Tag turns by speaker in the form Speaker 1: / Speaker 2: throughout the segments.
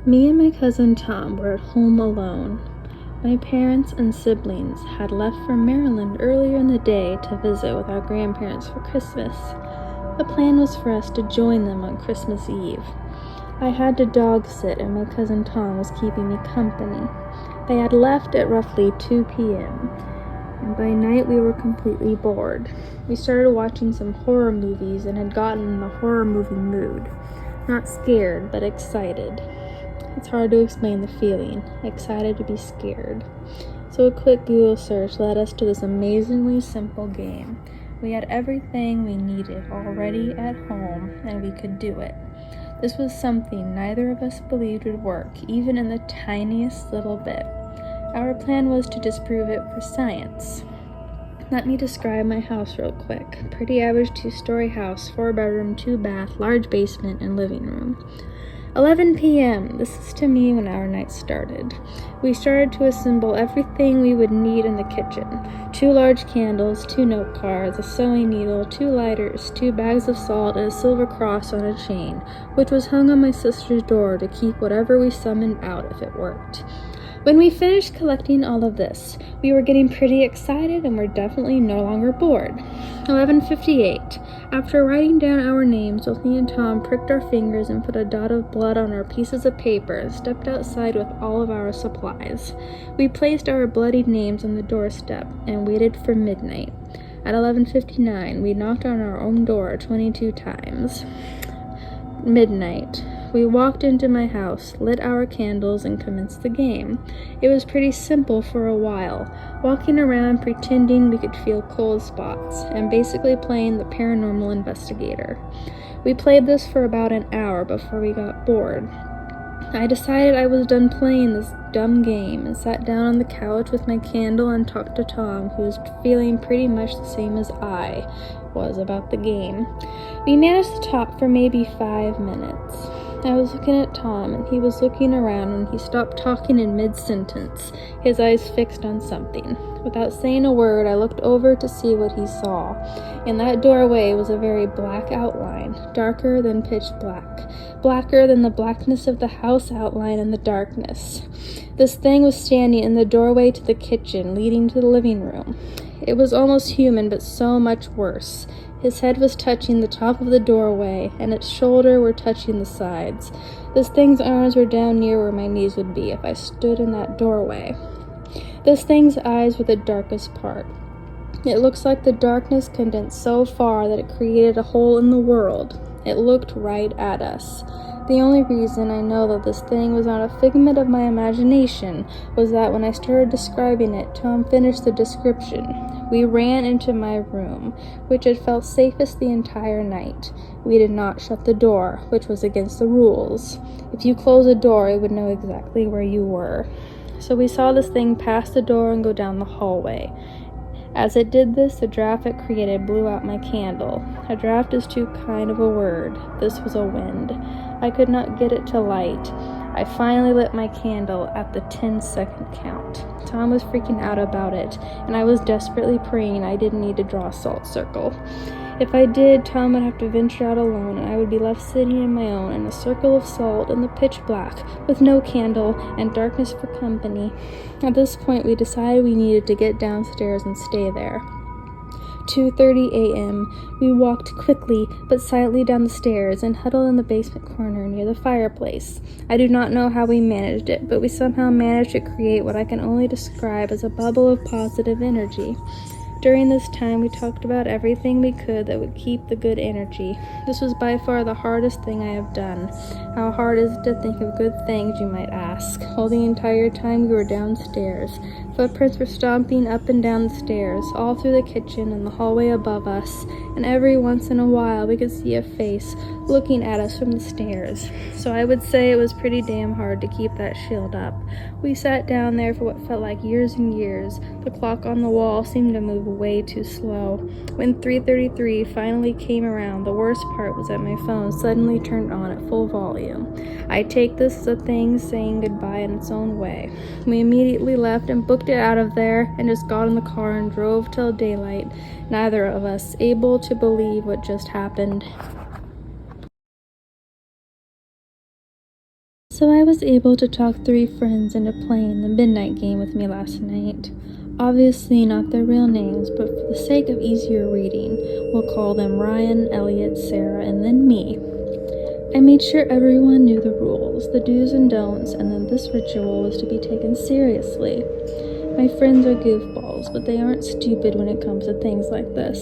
Speaker 1: Me and my cousin Tom were at home alone. My parents and siblings had left for Maryland earlier in the day to visit with our grandparents for Christmas. The plan was for us to join them on Christmas Eve. I had to dog sit and my cousin Tom was keeping me company. They had left at roughly 2 p.m., and by night we were completely bored. We started watching some horror movies and had gotten in the horror movie mood. Not scared, but excited. It's hard to explain the feeling, excited to be scared. So a quick Google search led us to this amazingly simple game. We had everything we needed already at home, and we could do it. This was something neither of us believed would work, even in the tiniest little bit. Our plan was to disprove it for science. Let me describe my house real quick. Pretty average 2-story house, 4-bedroom, 2-bath, large basement, and living room. 11 p.m. This is to me when our night started. We started to assemble everything we would need in the kitchen. 2 large candles, 2 note cards, a sewing needle, 2 lighters, 2 bags of salt, and a silver cross on a chain, which was hung on my sister's door to keep whatever we summoned out if it worked. When we finished collecting all of this, we were getting pretty excited and were definitely no longer bored. 11:58. After writing down our names, Willie and Tom pricked our fingers and put a dot of blood on our pieces of paper and stepped outside with all of our supplies. We placed our bloodied names on the doorstep and waited for midnight. At 11:59, we knocked on our own door 22 times. Midnight. We walked into my house, lit our candles, and commenced the game. It was pretty simple for a while, walking around pretending we could feel cold spots, and basically playing the paranormal investigator. We played this for about an hour before we got bored. I decided I was done playing this dumb game and sat down on the couch with my candle and talked to Tom, who was feeling pretty much the same as I was about the game. We managed to talk for maybe 5 minutes. I was looking at Tom, and he was looking around when he stopped talking in mid-sentence, his eyes fixed on something. Without saying a word, I looked over to see what he saw. In that doorway was a very black outline, darker than pitch black, blacker than the blackness of the house outline in the darkness. This thing was standing in the doorway to the kitchen, leading to the living room. It was almost human, but so much worse. His head was touching the top of the doorway, and its shoulders were touching the sides. This thing's arms were down near where my knees would be if I stood in that doorway. This thing's eyes were the darkest part. It looks like the darkness condensed so far that it created a hole in the world. It looked right at us. The only reason I know that this thing was not a figment of my imagination was that when I started describing it, Tom finished the description. We ran into my room, which had felt safest the entire night. We did not shut the door, which was against the rules. If you close a door, it would know exactly where you were. So we saw this thing pass the door and go down the hallway. As it did this, the draft it created blew out my candle. A draft is too kind of a word. This was a wind. I could not get it to light. I finally lit my candle at the 10-second count. Tom was freaking out about it, and I was desperately praying I didn't need to draw a salt circle. If I did, Tom would have to venture out alone, and I would be left sitting on my own in a circle of salt in the pitch black, with no candle and darkness for company. At this point, we decided we needed to get downstairs and stay there. 2:30 a.m. We walked quickly but silently down the stairs and huddled in the basement corner near the fireplace. I do not know how we managed it, but we somehow managed to create what I can only describe as a bubble of positive energy. During this time, we talked about everything we could that would keep the good energy. This was by far the hardest thing I have done. How hard is it to think of good things, you might ask? Well, the entire time we were downstairs. Footprints were stomping up and down the stairs, all through the kitchen and the hallway above us, and every once in a while we could see a face looking at us from the stairs. So I would say it was pretty damn hard to keep that shield up. We sat down there for what felt like years and years. The clock on the wall seemed to move way too slow. When 3:33 finally came around, the worst part was that my phone suddenly turned on at full volume. I take this as a thing saying goodbye in its own way. We immediately left and booked it out of there and just got in the car and drove till daylight, neither of us able to believe what just happened. So I was able to talk 3 friends into playing the midnight game with me last night. Obviously not their real names, but for the sake of easier reading, we'll call them Ryan, Elliot, Sarah, and then me. I made sure everyone knew the rules, the do's and don'ts, and that this ritual was to be taken seriously. My friends are goofballs, but they aren't stupid when it comes to things like this.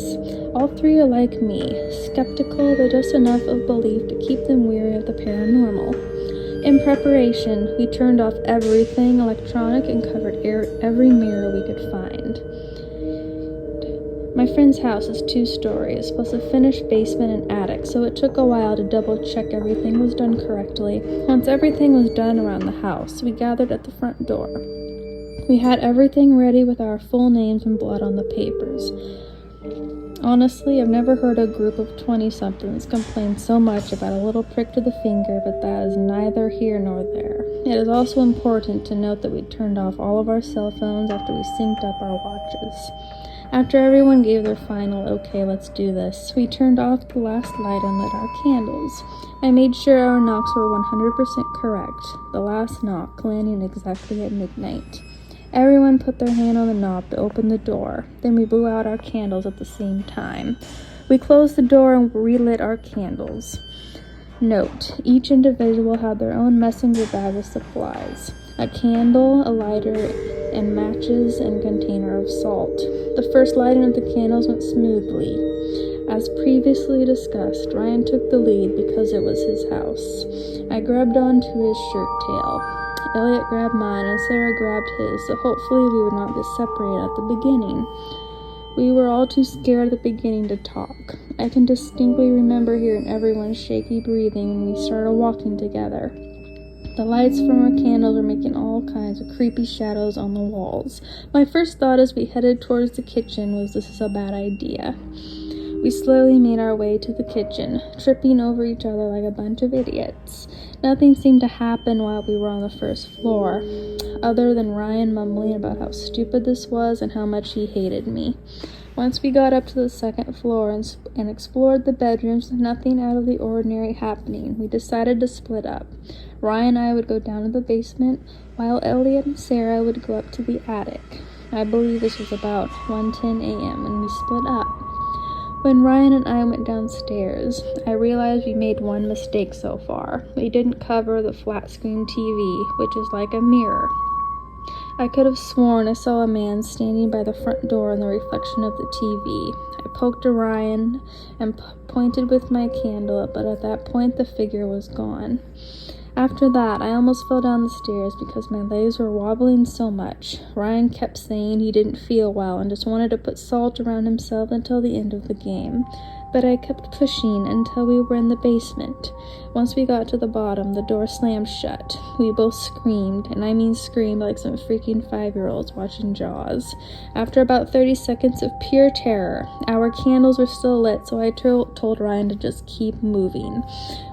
Speaker 1: All 3 are like me, skeptical but just enough of belief to keep them weary of the paranormal. In preparation, we turned off everything electronic and covered every mirror we could find. My friend's house is 2 stories, plus a finished basement and attic, so it took a while to double-check everything was done correctly. Once everything was done around the house, we gathered at the front door. We had everything ready with our full names and blood on the papers. Honestly, I've never heard a group of 20-somethings complain so much about a little prick to the finger, but that is neither here nor there. It is also important to note that we turned off all of our cell phones after we synced up our watches. After everyone gave their final, okay, let's do this, we turned off the last light and lit our candles. I made sure our knocks were 100% correct, the last knock landing exactly at midnight. Everyone put their hand on the knob to open the door. Then we blew out our candles at the same time. We closed the door and relit our candles. Note, each individual had their own messenger bag of supplies. A candle, a lighter, and matches, and container of salt. The first lighting of the candles went smoothly. As previously discussed, Ryan took the lead because it was his house. I grabbed onto his shirt tail. Elliot grabbed mine and Sarah grabbed his, so hopefully we would not get separated at the beginning. We were all too scared at the beginning to talk. I can distinctly remember hearing everyone's shaky breathing when we started walking together. The lights from our candles were making all kinds of creepy shadows on the walls. My first thought as we headed towards the kitchen was this is a bad idea. We slowly made our way to the kitchen, tripping over each other like a bunch of idiots. Nothing seemed to happen while we were on the first floor, other than Ryan mumbling about how stupid this was and how much he hated me. Once we got up to the second floor and explored the bedrooms, nothing out of the ordinary happening. We decided to split up. Ryan and I would go down to the basement, while Elliot and Sarah would go up to the attic. I believe this was about 1:10 a.m. and we split up. When Ryan and I went downstairs, I realized we made one mistake so far. We didn't cover the flat-screen TV, which is like a mirror. I could have sworn I saw a man standing by the front door in the reflection of the TV. I poked at Ryan and pointed with my candle, but at that point the figure was gone. After that, I almost fell down the stairs because my legs were wobbling so much. Ryan kept saying he didn't feel well and just wanted to put salt around himself until the end of the game. But I kept pushing until we were in the basement. Once we got to the bottom, the door slammed shut. We both screamed, and I mean screamed like some freaking 5-year-olds watching Jaws. After about 30 seconds of pure terror, our candles were still lit, so I told Ryan to just keep moving.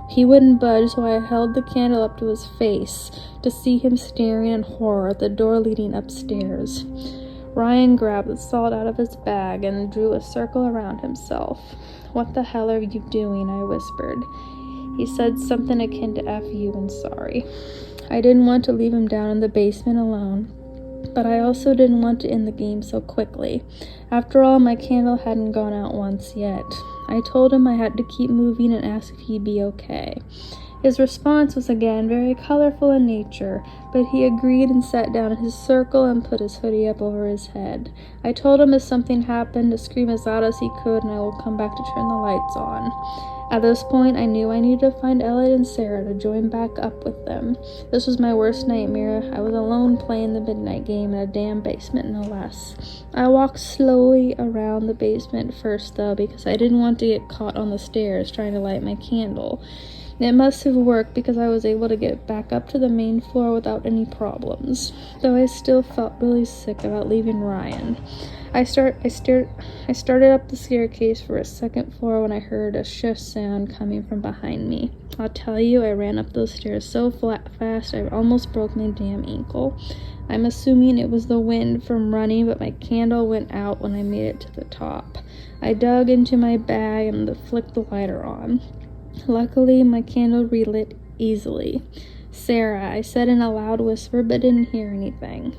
Speaker 1: He wouldn't budge, so I held the candle up to his face to see him staring in horror at the door leading upstairs. Ryan grabbed the salt out of his bag and drew a circle around himself. "What the hell are you doing?" I whispered. He said something akin to F you and sorry. I didn't want to leave him down in the basement alone, but I also didn't want to end the game so quickly. After all, my candle hadn't gone out once yet. I told him I had to keep moving and asked if he'd be okay. His response was again very colorful in nature, but he agreed and sat down in his circle and put his hoodie up over his head. I told him if something happened to scream as loud as he could and I will come back to turn the lights on. At this point, I knew I needed to find Elliot and Sarah to join back up with them. This was my worst nightmare. I was alone playing the midnight game in a damn basement, no less. I walked slowly around the basement first, though, because I didn't want to get caught on the stairs trying to light my candle. It must have worked because I was able to get back up to the main floor without any problems, though I still felt really sick about leaving Ryan. I started up the staircase for a second floor when I heard a shift sound coming from behind me. I'll tell you, I ran up those stairs so fast I almost broke my damn ankle. I'm assuming it was the wind from running, but my candle went out when I made it to the top. I dug into my bag and flicked the lighter on. Luckily, my candle relit easily. Sarah, I said in a loud whisper, but didn't hear anything.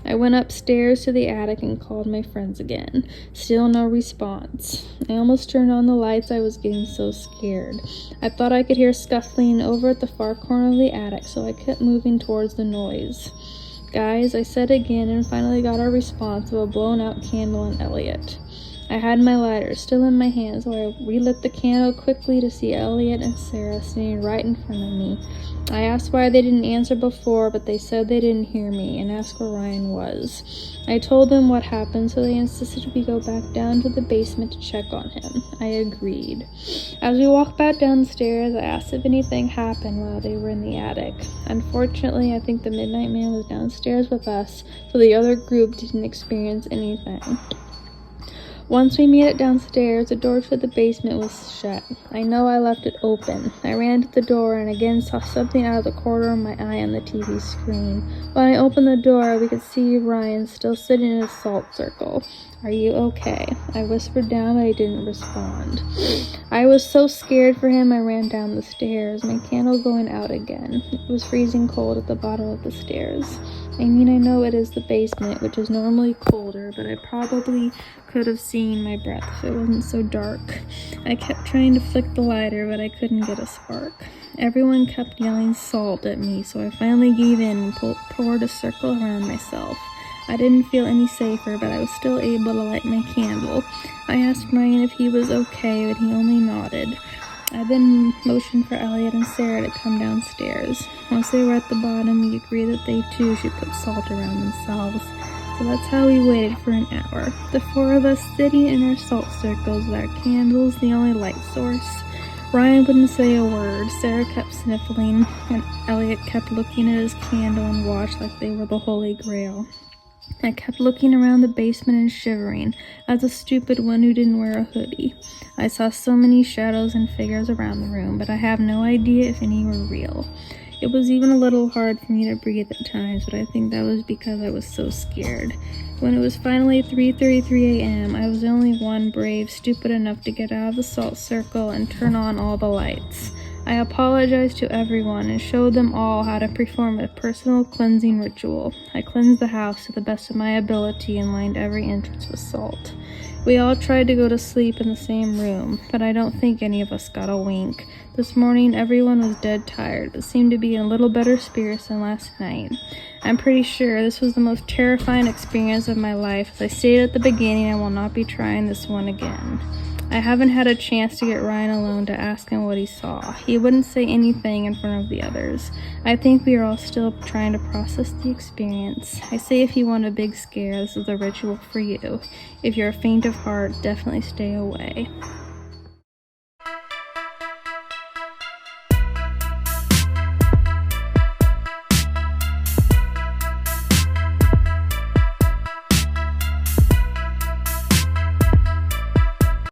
Speaker 1: I went upstairs to the attic and called my friends again. Still no response. I almost turned on the lights. I was getting so scared. I thought I could hear scuffling over at the far corner of the attic, so I kept moving towards the noise. Guys, I said again and finally got a response of a blown-out candle and Elliot. I had my lighter still in my hand, so I relit the candle quickly to see Elliot and Sarah standing right in front of me. I asked why they didn't answer before, but they said they didn't hear me and asked where Ryan was. I told them what happened, so they insisted we go back down to the basement to check on him. I agreed. As we walked back downstairs, I asked if anything happened while they were in the attic. Unfortunately, I think the Midnight Man was downstairs with us, so the other group didn't experience anything. Once we made it downstairs, the door to the basement was shut. I know I left it open. I ran to the door and again saw something out of the corner of my eye on the TV screen. When I opened the door, we could see Ryan still sitting in his salt circle. Are you okay? I whispered down, but he didn't respond. I was so scared for him, I ran down the stairs, my candle going out again. It was freezing cold at the bottom of the stairs. I mean, I know it is the basement, which is normally colder, but I probably could have seen my breath if it wasn't so dark. I kept trying to flick the lighter, but I couldn't get a spark. Everyone kept yelling salt at me, so I finally gave in and poured a circle around myself. I didn't feel any safer, but I was still able to light my candle. I asked Ryan if he was okay, but he only nodded. I then motioned for Elliot and Sarah to come downstairs. Once they were at the bottom, we agreed that they too should put salt around themselves. So that's how we waited for an hour. The four of us sitting in our salt circles with our candles, the only light source. Ryan wouldn't say a word. Sarah kept sniffling, and Elliot kept looking at his candle and watch like they were the Holy Grail. I kept looking around the basement and shivering, as a stupid one who didn't wear a hoodie. I saw so many shadows and figures around the room, but I have no idea if any were real. It was even a little hard for me to breathe at times, but I think that was because I was so scared. When it was finally 3:33 a.m., I was the only one brave, stupid enough to get out of the salt circle and turn on all the lights. I apologized to everyone and showed them all how to perform a personal cleansing ritual. I cleansed the house to the best of my ability and lined every entrance with salt. We all tried to go to sleep in the same room, but I don't think any of us got a wink. This morning, everyone was dead tired, but seemed to be in a little better spirits than last night. I'm pretty sure this was the most terrifying experience of my life. As I stated at the beginning, I will not be trying this one again. I haven't had a chance to get Ryan alone to ask him what he saw. He wouldn't say anything in front of the others. I think we are all still trying to process the experience. I say if you want a big scare, this is the ritual for you. If you're faint of heart, definitely stay away.